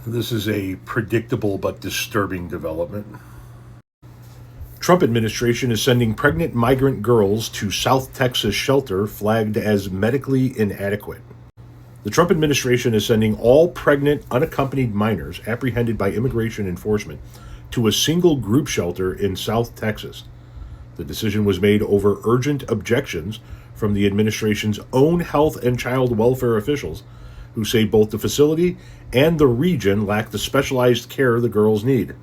This is a predictable but disturbing development. Trump administration is sending pregnant migrant girls to South Texas shelter flagged as medically inadequate. The Trump administration is sending all pregnant, unaccompanied minors apprehended by immigration enforcement to a single group shelter in South Texas. The decision was made over urgent objections from the administration's own health and child welfare officials, who say both the facility and the region lack the specialized care the girls need.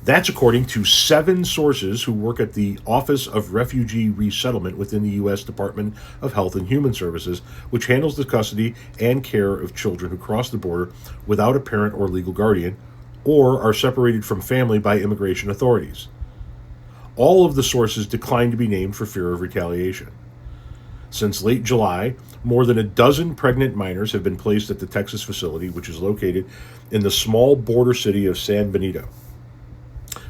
That's according to 7 sources who work at the Office of Refugee Resettlement within the U.S. Department of Health and Human Services, which handles the custody and care of children who cross the border without a parent or legal guardian, or are separated from family by immigration authorities. All of the sources declined to be named for fear of retaliation. Since late July, more than a dozen pregnant minors have been placed at the Texas facility, which is located in the small border city of San Benito.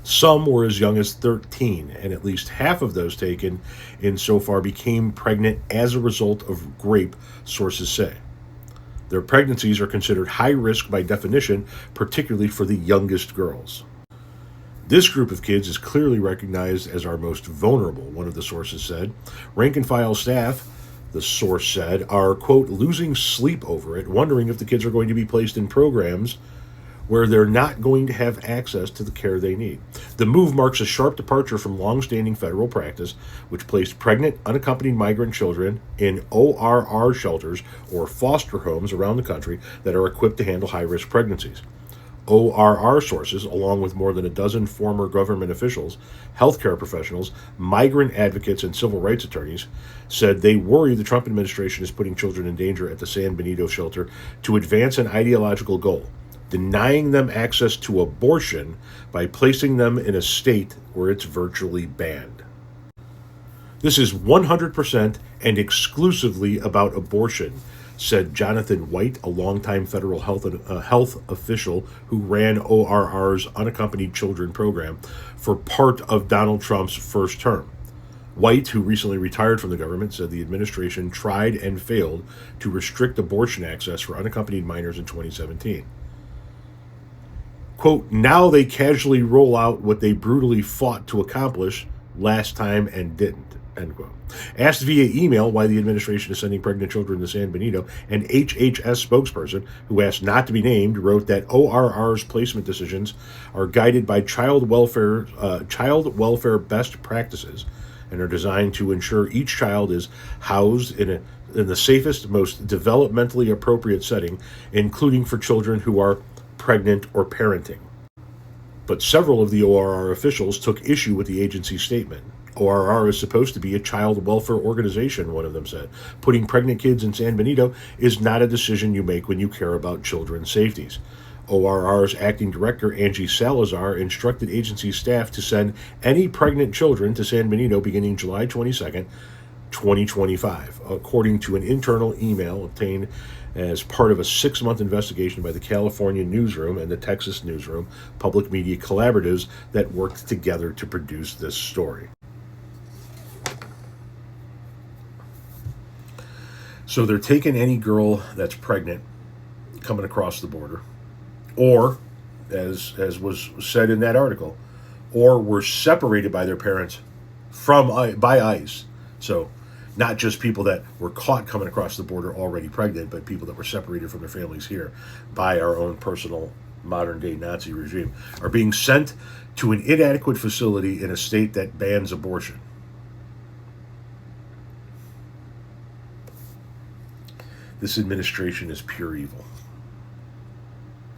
Some were as young as 13, and at least half of those taken in so far became pregnant as a result of rape, sources say. Their pregnancies are considered high risk by definition, particularly for the youngest girls. This group of kids is clearly recognized as our most vulnerable, one of the sources said. Rank and file staff, the source said, are, quote, losing sleep over it, wondering if the kids are going to be placed in programs where they're not going to have access to the care they need. The move marks a sharp departure from long-standing federal practice, which placed pregnant, unaccompanied migrant children in ORR shelters or foster homes around the country that are equipped to handle high-risk pregnancies. ORR sources, along with more than a dozen former government officials, healthcare professionals, migrant advocates, and civil rights attorneys, said they worry the Trump administration is putting children in danger at the San Benito shelter to advance an ideological goal, denying them access to abortion by placing them in a state where it's virtually banned. This is 100% and exclusively about abortion, said Jonathan White, a longtime federal health official who ran ORR's Unaccompanied Children program for part of Donald Trump's first term. White, who recently retired from the government, said the administration tried and failed to restrict abortion access for unaccompanied minors in 2017. Quote, now they casually roll out what they brutally fought to accomplish last time and didn't, end quote. Asked via email why the administration is sending pregnant children to San Benito, an HHS spokesperson, who asked not to be named, wrote that ORR's placement decisions are guided by child welfare best practices and are designed to ensure each child is housed in the safest, most developmentally appropriate setting, including for children who are pregnant or parenting. But several of the ORR officials took issue with the agency's statement. ORR is supposed to be a child welfare organization, one of them said. Putting pregnant kids in San Benito is not a decision you make when you care about children's safeties. ORR's acting director, Angie Salazar, instructed agency staff to send any pregnant children to San Benito beginning July 22nd, 2025, according to an internal email obtained as part of a 6-month investigation by the California Newsroom and the Texas Newsroom, public media collaboratives that worked together to produce this story. So they're taking any girl that's pregnant coming across the border, or, as was said in that article, or were separated by their parents by ICE. So not just people that were caught coming across the border already pregnant, but people that were separated from their families here by our own personal modern-day Nazi regime, are being sent to an inadequate facility in a state that bans abortion. This administration is pure evil.